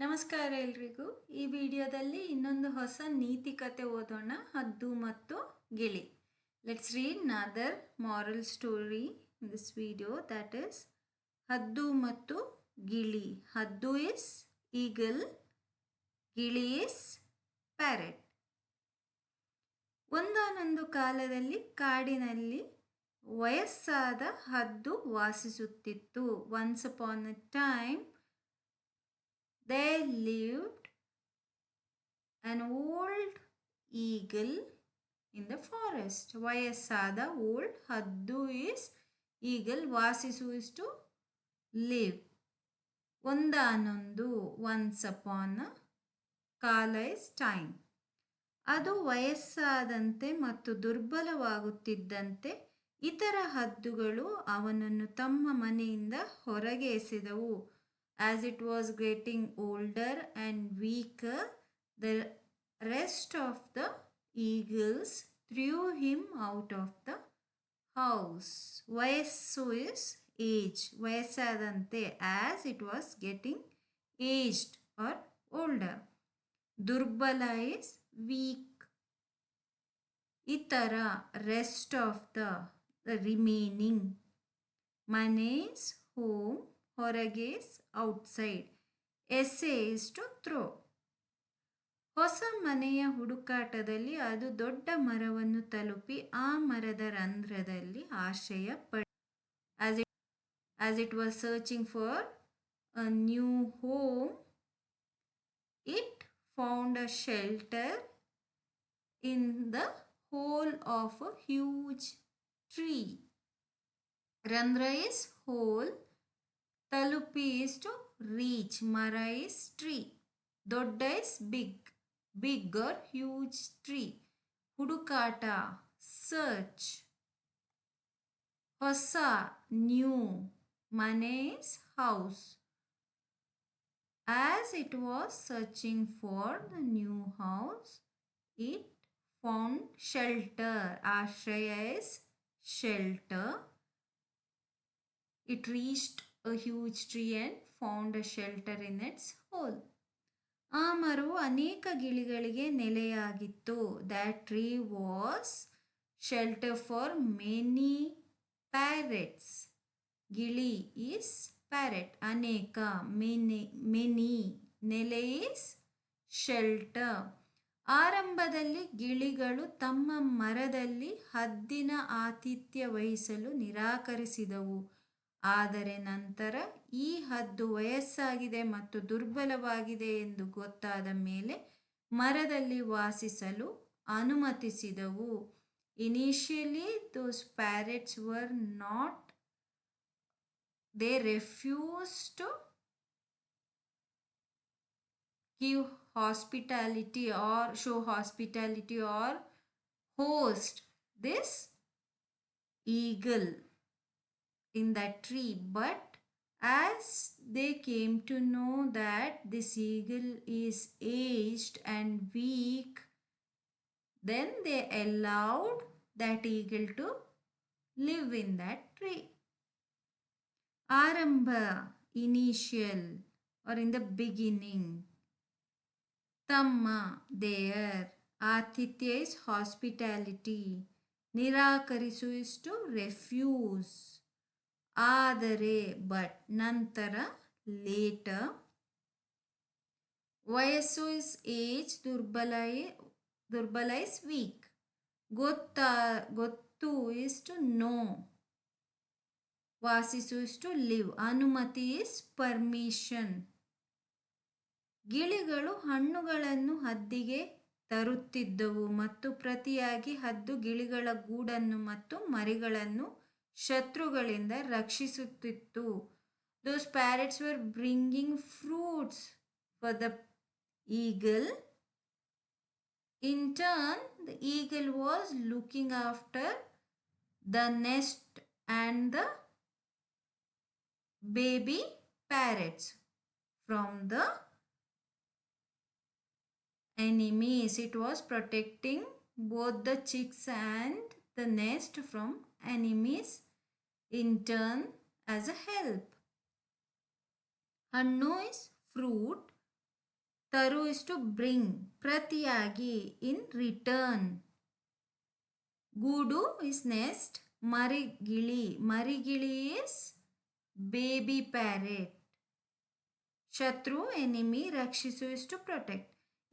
ನಮಸ್ಕಾರ ಎಲ್ರಿಗೂ. ಈ ವಿಡಿಯೋದಲ್ಲಿ ಇನ್ನೊಂದು ಹೊಸ ನೀತಿ ಕತೆ ಓದೋಣ, ಹದ್ದು ಮತ್ತು ಗಿಳಿ. Let's read another moral story in this video, that is ಹದ್ದು ಮತ್ತು ಗಿಳಿ. ಹದ್ದು is eagle, ಗಿಳಿ is parrot. ಒಂದಾನೊಂದು ಕಾಲದಲ್ಲಿ ಕಾಡಿನಲ್ಲಿ ವಯಸ್ಸಾದ ಹದ್ದು ವಾಸಿಸುತ್ತಿತ್ತು. Once upon a time there lived an old eagle in the forest. ವಯಸ್ಸಾದ old, ಹದ್ದು is eagle, ವಾಸಿಸು is to live. ಒಂದಾನೊಂದು, once upon a, ಕಾಲ is time. ಅದು ವಯಸ್ಸಾದಂತೆ ಮತ್ತು ದುರ್ಬಲವಾಗುತ್ತಿದ್ದಂತೆ ಇತರ ಹದ್ದುಗಳು ಅವನನ್ನು ತಮ್ಮ ಮನೆಯಿಂದ ಹೊರಗೆ ಎಸೆದವು. As it was getting older and weaker, the rest of the eagles threw him out of the house. ವಯಸ್ಸು is age, ವಯಸ್ಸಾದಂತೆ, as it was getting aged or older. ದುರ್ಬಲ is weak. ಇತರ, rest of the remaining. ಮನೆ is home, ಹೊರಗೆ is outside. ಎಸೆ is to throw. ಹೊಸ ಮನೆಯ ಹುಡುಕಾಟದಲ್ಲಿ ಅದು ದೊಡ್ಡ ಮರವನ್ನು ತಲುಪಿ ಆ ಮರದ ರಂಧ್ರದಲ್ಲಿ ಆಶ್ರಯ ಪಡೆಯಿತು. As it was searching for a new home, it found a shelter in the hole of a huge tree. ರಂಧ್ರ is hole, ತಲುಪಿ is to reach, ಮರ is tree, ದೊಡ್ಡ is big, big or huge tree. ಹುಡುಕಾಟ, search. ಹೊಸ, new, ಮನೆ is house. As it was searching for the new house, it found shelter. ಆಶ್ರಯ is shelter. It reached a huge tree and found a shelter in its hole. ಆ ಮರವು ಅನೇಕ ಗಿಳಿಗಳಿಗೆ ನೆಲೆಯಾಗಿತ್ತು. That tree was shelter for many parrots. ಗಿಳಿ is parrot, ಅನೇಕ, many, ನೆಲೆ is shelter. ಆರಂಭದಲ್ಲಿ ಗಿಳಿಗಳು ತಮ್ಮ ಮರದಲ್ಲಿ ಹದ್ದಿನ ಆತಿಥ್ಯ ವಹಿಸಲು ನಿರಾಕರಿಸಿದವು. ಆದರೆ ನಂತರ ಈ ಹದ್ದು ವಯಸ್ಸಾಗಿದೆ ಮತ್ತು ದುರ್ಬಲವಾಗಿದೆ ಎಂದು ಗೊತ್ತಾದ ಮೇಲೆ ಮರದಲ್ಲಿ ವಾಸಿಸಲು ಅನುಮತಿಸಿದವು. Initially those parrots were not, they refused to give hospitality or show hospitality or host this eagle in that tree. But as they came to know that this eagle is aged and weak, then they allowed that eagle to live in that tree. ಆರಂಭ, initial or in the beginning. ತಮ್ಮ, their. ಆತಿಥ್ಯ is hospitality. ನಿರಾಕರಿಸು is to refuse. ಆದರೆ, but, ನಂತರ, later. ವಯಸ್ಸು is age, ದುರ್ಬಲ is weak. ಗೊತ್ತು is to know. ವಾಸಿಸು is to live. ಅನುಮತಿ is permission. ಗಿಳಿಗಳು ಹಣ್ಣುಗಳನ್ನು ಹದ್ದಿಗೆ ತರುತ್ತಿದ್ದವು ಮತ್ತು ಪ್ರತಿಯಾಗಿ ಹದ್ದು ಗಿಳಿಗಳ ಗೂಡನ್ನು ಮತ್ತು ಮರಿಗಳನ್ನು ಶತ್ರುಗಳಿಂದ ರಕ್ಷಿಸುತ್ತಿತ್ತು. Those parrots were bringing fruits for the eagle. In turn, the eagle was looking after the nest and the baby parrots from the enemies. It was protecting both the chicks and the nest from enemies in turn as a help. ಹಣ್ಣು is fruit, ತರು is to bring, ಪ್ರತಿಯಾಗಿ, in return. ಗೂಡು is nest, ಮರಿಗಿಳಿ, ಮರಿಗಿಳಿ is baby parrot. ಶತ್ರು enemy, ರಕ್ಷಿಸು is to protect.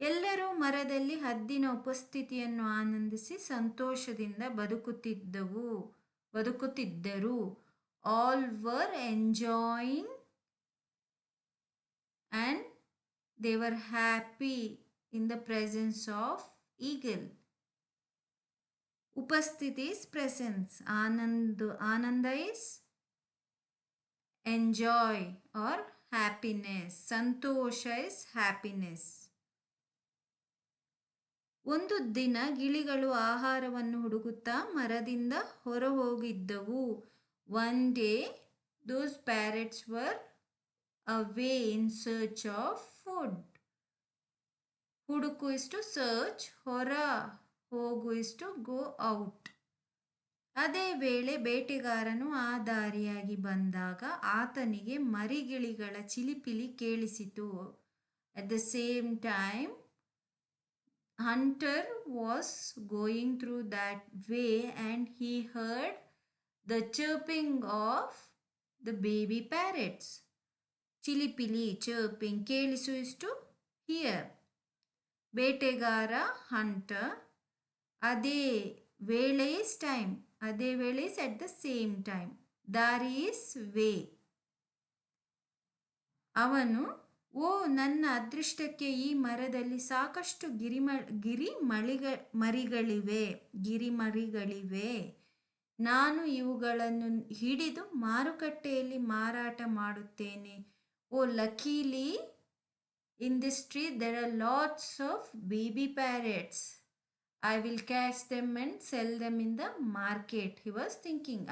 ಎಲ್ಲರೂ ಮರದಲ್ಲಿ ಹದ್ದಿನ ಉಪಸ್ಥಿತಿಯನ್ನು ಆನಂದಿಸಿ ಸಂತೋಷದಿಂದ ಬದುಕುತ್ತಿದ್ದರು. All were enjoying and they were happy in the presence of eagle. Upasthiti is presence. Ananda is enjoy or happiness. Santosha is happiness. ಒಂದು ದಿನ ಗಿಳಿಗಳು ಆಹಾರವನ್ನು ಹುಡುಕುತ್ತಾ ಮರದಿಂದ ಹೊರಹೋಗಿದ್ದವು. One day those parrots were away in search of food. ಹುಡುಕು is to search, ಹೊರ ಹೋಗು is to go out. ಅದೇ ವೇಳೆ ಬೇಟೆಗಾರನು ಆ ದಾರಿಯಾಗಿ ಬಂದಾಗ ಆತನಿಗೆ ಮರಿಗಿಳಿಗಳ ಚಿಲಿಪಿಲಿ ಕೇಳಿಸಿತು. At the same time, hunter was going through that way and he heard the chirping of the baby parrots. ಚಿಲಿಪಿಲಿ, chirping, ಕೇಳಿಸು is to hear. ಬೇಟೆಗಾರ hunter, ಅದೇ ವೇಳೆ is time, ಅದೇ ವೇಳೆ is at the same time, ದಾರಿ is way. ಅವನು, ಓ ನನ್ನ ಅದೃಷ್ಟಕ್ಕೆ ಈ ಮರದಲ್ಲಿ ಸಾಕಷ್ಟು ಗಿರಿಮರಿಗಳಿವೆ. ನಾನು ಇವುಗಳನ್ನು ಹಿಡಿದು ಮಾರುಕಟ್ಟೆಯಲ್ಲಿ ಮಾರಾಟ ಮಾಡುತ್ತೇನೆ. ಓ ಲಕ್ಕೀಲಿ in this tree there are lots of baby parrots. I will catch them and sell them in the market. He was thinking.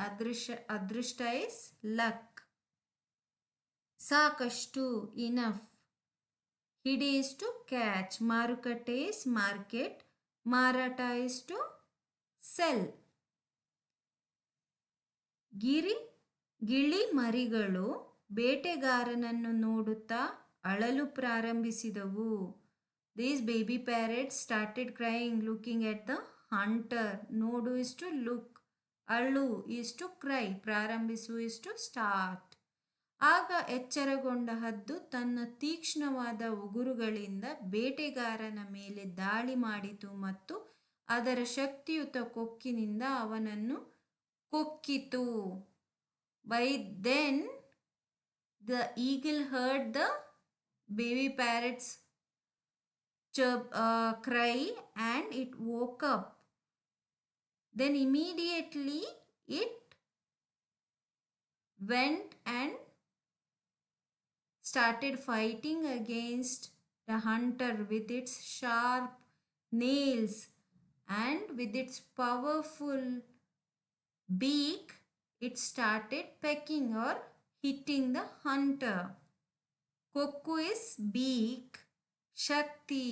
Adrushta is luck. ಸಾಕಷ್ಟು, enough. ಹಿಡಿ is to catch. ಮಾರುಕಟ್ಟೆ is market. ಮಾರಾಟ is to sell. ಗಿಳಿ ಮರಿಗಳು ಬೇಟೆಗಾರನನ್ನು ನೋಡುತ್ತಾ ಅಳಲು ಪ್ರಾರಂಭಿಸಿದವು. These baby parrots started crying looking at the hunter. ನೋಡು is to look. ಅಳು is to cry. ಪ್ರಾರಂಭಿಸು is to start. ಆಗ ಎಚ್ಚರಗೊಂಡ ಹದ್ದು ತನ್ನ ತೀಕ್ಷ್ಣವಾದ ಉಗುರುಗಳಿಂದ ಬೇಟೆಗಾರನ ಮೇಲೆ ದಾಳಿ ಮಾಡಿತು ಮತ್ತು ಅದರ ಶಕ್ತಿಯುತ ಕೊಕ್ಕಿನಿಂದ ಅವನನ್ನು ಕೊಕ್ಕಿತು. By then the eagle heard the baby parrots cry and it woke up. Then immediately it went and started fighting against the hunter with its sharp nails and with its powerful beak. It started pecking or hitting the hunter. Kokku is beak, shakti,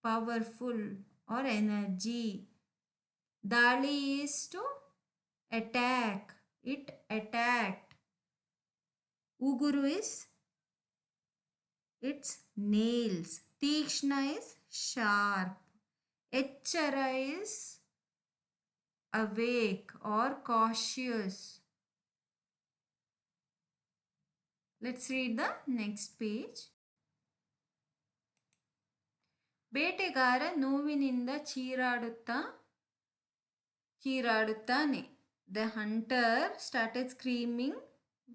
powerful or energy. Dali is to attack. It attacked. Uguru is its nails. Tikshna is sharp. Echara is awake or cautious. Let's read the next page. ಬೇಟೆಗಾರ ನೋವಿನಿಂದ ಚೀರಾಡುತ್ತಾನೆ. The hunter started screaming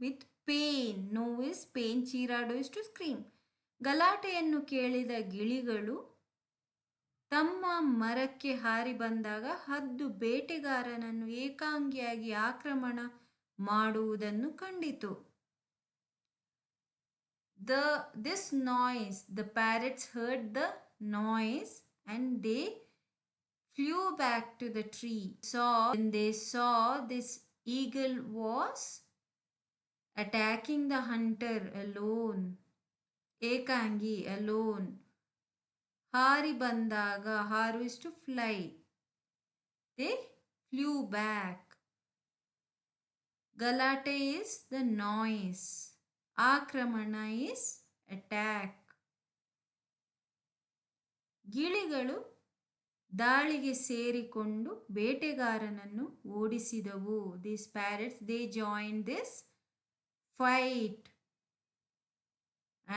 with pain. ನೋವು is pain, ಚೀರಾಡು is to scream. ಗಲಾಟೆಯನ್ನು ಕೇಳಿದ ಗಿಳಿಗಳು ತಮ್ಮ ಮರಕ್ಕೆ ಹಾರಿ ಬಂದಾಗ ಹದ್ದು ಬೇಟೆಗಾರನನ್ನು ಏಕಾಂಗಿಯಾಗಿ ಆಕ್ರಮಣ ಮಾಡುವುದನ್ನು ಕಂಡಿತು. This noise, the parrots heard the noise and they flew back to the tree. When they saw this eagle was attacking the hunter alone, ಏಕಾಂಗಿ, alone. ಹಾರಿ ಬಂದಾಗ, ಹಾರು is to fly. They flew back. ಗಲಾಟೆ is the noise. ಆಕ್ರಮಣ is attack. ಗಿಳಿಗಳು ದಾಳಿಗೆ ಸೇರಿಕೊಂಡು ಬೇಟೆಗಾರನನ್ನು ಓಡಿಸಿದವು. These parrots, they joined this fight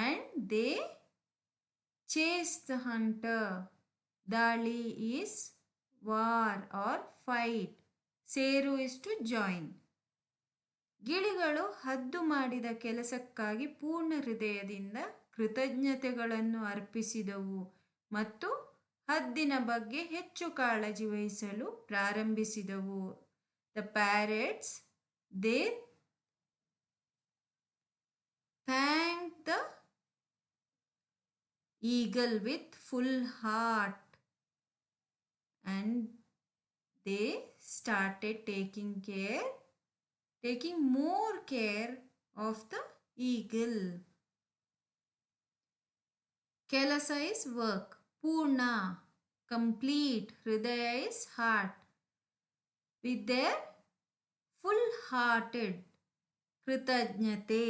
and they chased the hunter. Dali is war or fight. Seru is to join. ಗಿಳಿಗಳು ಹದ್ದು ಮಾಡಿದ ಕೆಲಸಕ್ಕಾಗಿ ಪೂರ್ಣ ಹೃದಯದಿಂದ ಕೃತಜ್ಞತೆಗಳನ್ನು ಅರ್ಪಿಸಿದವು ಮತ್ತು ಹದ್ದಿನ ಬಗ್ಗೆ ಹೆಚ್ಚು ಕಾಳಜಿ ವಹಿಸಲು ಪ್ರಾರಂಭಿಸಿದವು. The parrots, they thanked the eagle with full heart and they started taking more care of the eagle. ಕೆಲಸ is work. ಪೂರ್ಣ, complete. ಹೃದಯ is heart. With their full-hearted. ಕೃತಜ್ಞತೆ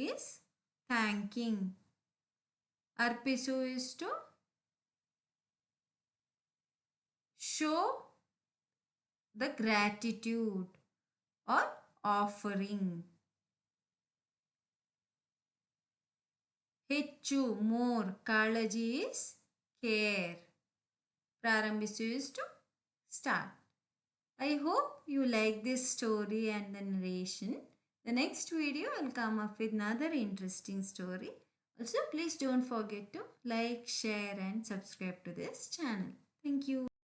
is thanking. ಅರ್ಪಿಸು is to show the gratitude or offering. ಹೆಚ್ಚು, more. ಕಾಳಜಿ is care. ಪ್ರಾರಂಭಿಸು is to start. I hope you like this story and the narration. The next video I'll come up with another interesting story. Also, please don't forget to like, share and subscribe to this channel. Thank you.